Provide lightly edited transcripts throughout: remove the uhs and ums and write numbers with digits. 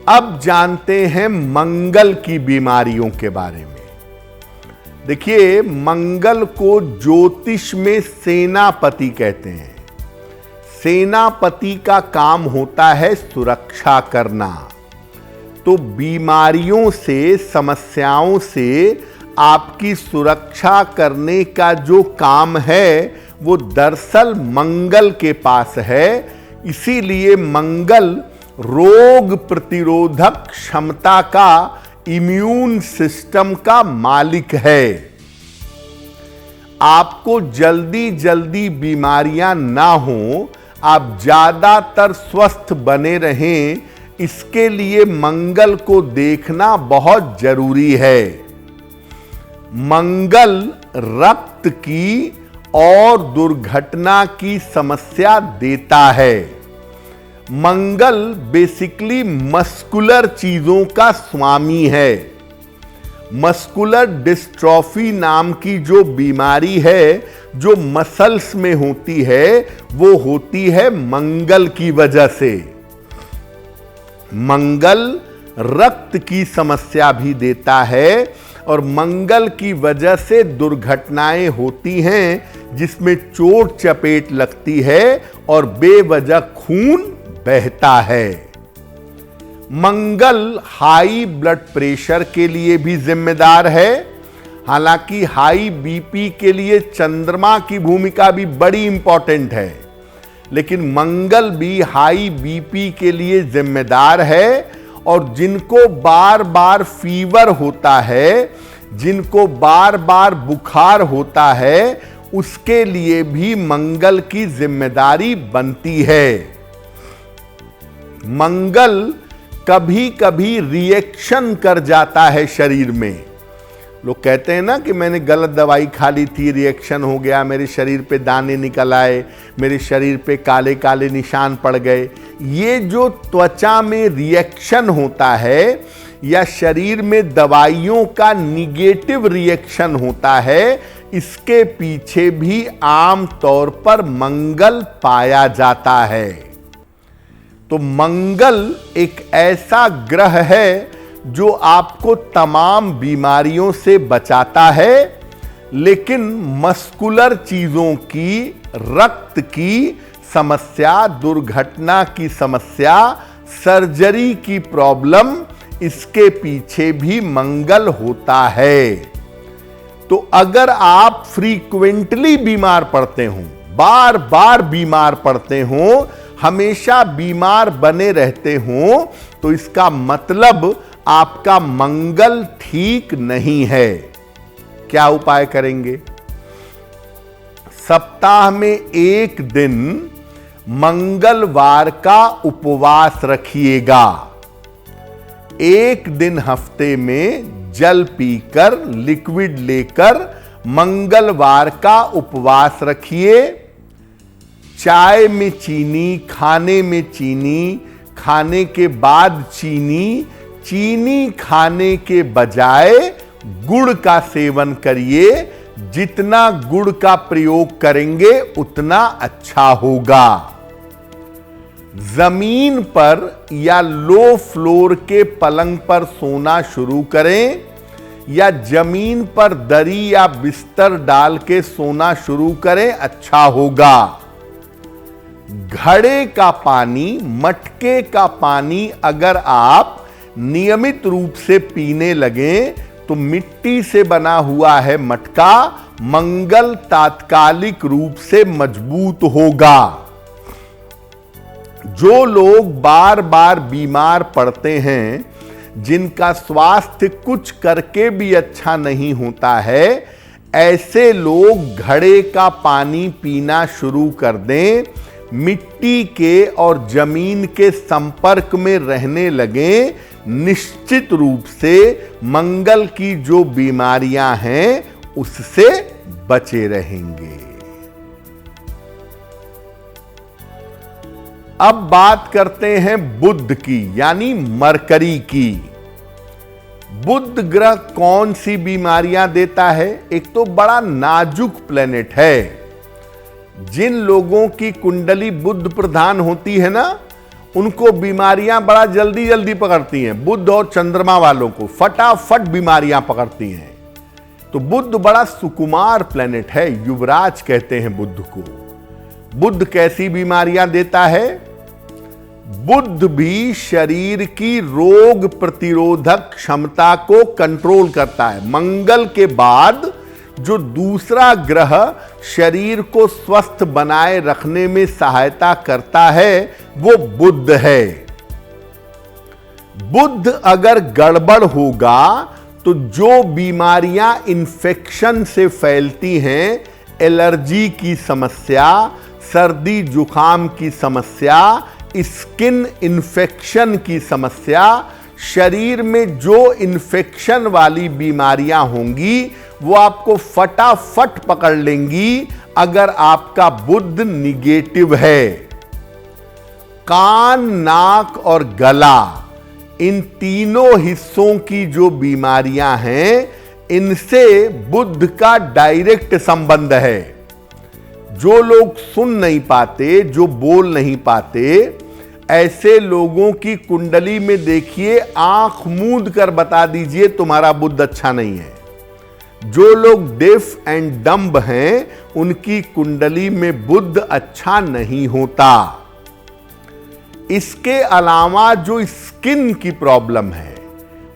अब जानते हैं मंगल की बीमारियों के बारे में। देखिए, मंगल को ज्योतिष में सेनापति कहते हैं। सेनापति का काम होता है सुरक्षा करना। तो बीमारियों से, समस्याओं से आपकी सुरक्षा करने का जो काम है वो दरअसल मंगल के पास है। इसीलिए मंगल रोग प्रतिरोधक क्षमता का, इम्यून सिस्टम का मालिक है। आपको जल्दी जल्दी बीमारियां ना हो, आप ज्यादातर स्वस्थ बने रहें, इसके लिए मंगल को देखना बहुत जरूरी है। मंगल रक्त की और दुर्घटना की समस्या देता है। मंगल बेसिकली मस्कुलर चीजों का स्वामी है। मस्कुलर डिस्ट्रॉफी नाम की जो बीमारी है, जो मसल्स में होती है, वो होती है मंगल की वजह से। मंगल रक्त की समस्या भी देता है और मंगल की वजह से दुर्घटनाएं होती हैं जिसमें चोट चपेट लगती है और बेवजह खून बहता है। मंगल हाई ब्लड प्रेशर के लिए भी जिम्मेदार है। हालांकि हाई बीपी के लिए चंद्रमा की भूमिका भी बड़ी इंपॉर्टेंट है, लेकिन मंगल भी हाई बीपी के लिए जिम्मेदार है। और जिनको बार बार फीवर होता है, जिनको बार बार बुखार होता है, उसके लिए भी मंगल की जिम्मेदारी बनती है। मंगल कभी कभी रिएक्शन कर जाता है शरीर में। लोग कहते हैं ना कि मैंने गलत दवाई खा ली थी, रिएक्शन हो गया, मेरे शरीर पे दाने निकल आए, मेरे शरीर पे काले काले निशान पड़ गए। ये जो त्वचा में रिएक्शन होता है या शरीर में दवाइयों का निगेटिव रिएक्शन होता है, इसके पीछे भी आम तौर पर मंगल पाया जाता है। तो मंगल एक ऐसा ग्रह है जो आपको तमाम बीमारियों से बचाता है, लेकिन मस्कुलर चीजों की, रक्त की समस्या, दुर्घटना की समस्या, सर्जरी की प्रॉब्लम, इसके पीछे भी मंगल होता है। तो अगर आप फ्रीक्वेंटली बीमार पड़ते हो, बार बार बीमार पड़ते हो, हमेशा बीमार बने रहते हो, तो इसका मतलब आपका मंगल ठीक नहीं है। क्या उपाय करेंगे? सप्ताह में एक दिन मंगलवार का उपवास रखिएगा। एक दिन हफ्ते में जल पीकर, लिक्विड लेकर मंगलवार का उपवास रखिए। चाय में चीनी, खाने में चीनी, खाने के बाद चीनी, चीनी खाने के बजाय गुड़ का सेवन करिए। जितना गुड़ का प्रयोग करेंगे उतना अच्छा होगा। जमीन पर या लो फ्लोर के पलंग पर सोना शुरू करें या जमीन पर दरी या बिस्तर डाल के सोना शुरू करें, अच्छा होगा। घड़े का पानी, मटके का पानी अगर आप नियमित रूप से पीने लगें तो मिट्टी से बना हुआ है मटका, मंगल तात्कालिक रूप से मजबूत होगा। जो लोग बार बार बीमार पड़ते हैं, जिनका स्वास्थ्य कुछ करके भी अच्छा नहीं होता है, ऐसे लोग घड़े का पानी पीना शुरू कर दें, मिट्टी के और जमीन के संपर्क में रहने लगें, निश्चित रूप से मंगल की जो बीमारियां हैं उससे बचे रहेंगे। अब बात करते हैं बुध की, यानी मरकरी की। बुध ग्रह कौन सी बीमारियां देता है? एक तो बड़ा नाजुक प्लेनेट है। जिन लोगों की कुंडली बुध प्रधान होती है ना, उनको बीमारियां बड़ा जल्दी जल्दी पकड़ती हैं। बुध और चंद्रमा वालों को फटाफट बीमारियां पकड़ती हैं। तो बुध बड़ा सुकुमार प्लेनेट है, युवराज कहते हैं बुध को। बुध कैसी बीमारियां देता है? बुध भी शरीर की रोग प्रतिरोधक क्षमता को कंट्रोल करता है। मंगल के बाद जो दूसरा ग्रह शरीर को स्वस्थ बनाए रखने में सहायता करता है वो बुध है। बुध अगर गड़बड़ होगा तो जो बीमारियां इन्फेक्शन से फैलती हैं, एलर्जी की समस्या, सर्दी जुकाम की समस्या, स्किन इन्फेक्शन की समस्या, शरीर में जो इन्फेक्शन वाली बीमारियां होंगी वो आपको फटाफट पकड़ लेंगी अगर आपका बुध निगेटिव है। कान, नाक और गला, इन तीनों हिस्सों की जो बीमारियां हैं, इनसे बुध का डायरेक्ट संबंध है। जो लोग सुन नहीं पाते, जो बोल नहीं पाते, ऐसे लोगों की कुंडली में देखिए, आंख मूंद कर बता दीजिए तुम्हारा बुध अच्छा नहीं है। जो लोग डेफ एंड डम्ब हैं, उनकी कुंडली में बुध अच्छा नहीं होता। इसके अलावा जो स्किन की प्रॉब्लम है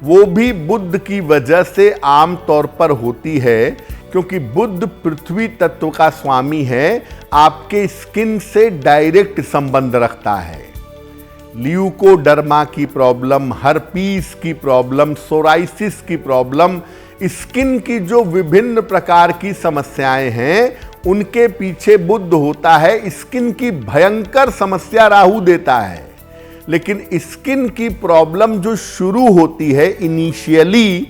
वो भी बुध की वजह से आमतौर पर होती है, क्योंकि बुध पृथ्वी तत्व का स्वामी है, आपके स्किन से डायरेक्ट संबंध रखता है। ल्यूकोडर्मा की प्रॉब्लम, हर्पीस की प्रॉब्लम, सोराइसिस की प्रॉब्लम, स्किन की जो विभिन्न प्रकार की समस्याएं हैं उनके पीछे बुध होता है। स्किन की भयंकर समस्या राहु देता है, लेकिन स्किन की प्रॉब्लम जो शुरू होती है इनिशियली,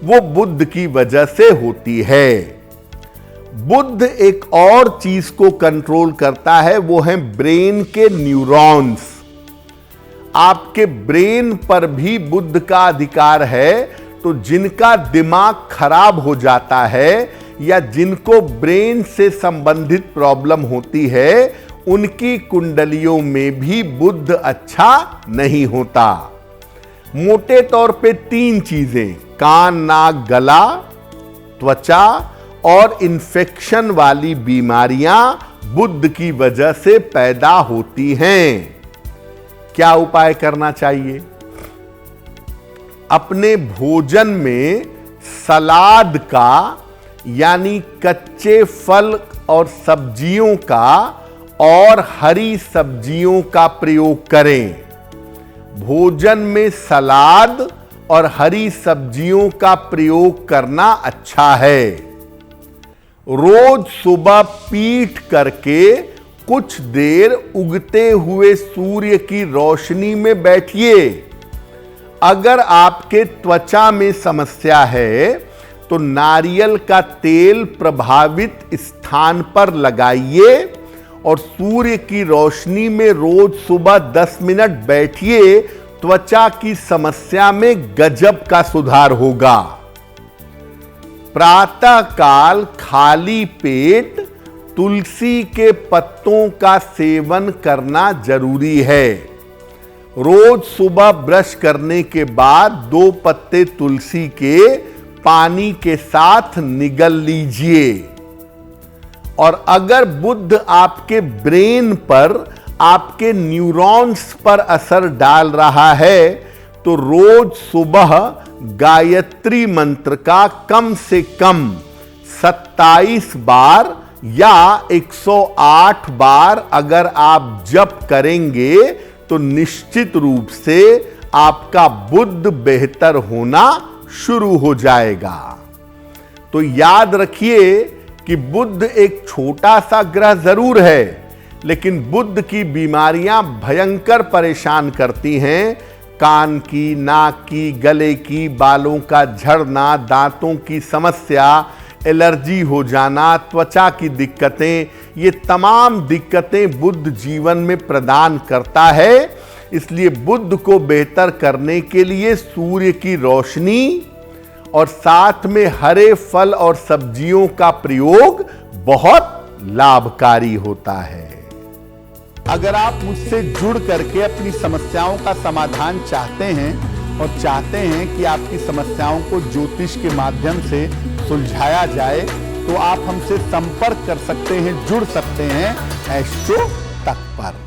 वो बुध की वजह से होती है। बुध एक और चीज को कंट्रोल करता है, वो है ब्रेन के न्यूरॉन्स। आपके ब्रेन पर भी बुध का अधिकार है। तो जिनका दिमाग खराब हो जाता है या जिनको ब्रेन से संबंधित प्रॉब्लम होती है, उनकी कुंडलियों में भी बुध अच्छा नहीं होता। मोटे तौर पे 3 चीजें, कान, नाक, गला, त्वचा और इन्फेक्शन वाली बीमारियां बुध की वजह से पैदा होती हैं। क्या उपाय करना चाहिए? अपने भोजन में सलाद का, यानी कच्चे फल और सब्जियों का और हरी सब्जियों का प्रयोग करें। भोजन में सलाद और हरी सब्जियों का प्रयोग करना अच्छा है। रोज सुबह पीठ करके कुछ देर उगते हुए सूर्य की रोशनी में बैठिए। अगर आपके त्वचा में समस्या है तो नारियल का तेल प्रभावित स्थान पर लगाइए और सूर्य की रोशनी में रोज सुबह 10 मिनट बैठिए। त्वचा की समस्या में गजब का सुधार होगा। प्रातः काल खाली पेट तुलसी के पत्तों का सेवन करना जरूरी है। रोज सुबह ब्रश करने के बाद 2 पत्ते तुलसी के पानी के साथ निगल लीजिए। और अगर बुध आपके ब्रेन पर, आपके न्यूरॉन्स पर असर डाल रहा है तो रोज सुबह गायत्री मंत्र का कम से कम 27 बार या 108 बार अगर आप जप करेंगे तो निश्चित रूप से आपका बुध बेहतर होना शुरू हो जाएगा। तो याद रखिए कि बुध एक छोटा सा ग्रह जरूर है, लेकिन बुध की बीमारियां भयंकर परेशान करती हैं। कान की, नाक की, गले की, बालों का झड़ना, दांतों की समस्या, एलर्जी हो जाना, त्वचा की दिक्कतें, ये तमाम दिक्कतें बुध जीवन में प्रदान करता है। इसलिए बुध को बेहतर करने के लिए सूर्य की रोशनी और साथ में हरे फल और सब्जियों का प्रयोग बहुत लाभकारी होता है। अगर आप मुझसे जुड़ करके अपनी समस्याओं का समाधान चाहते हैं और चाहते हैं कि आपकी समस्याओं को ज्योतिष के माध्यम से सुलझाया जाए, तो आप हमसे संपर्क कर सकते हैं, जुड़ सकते हैं एस्ट्रो तक पर।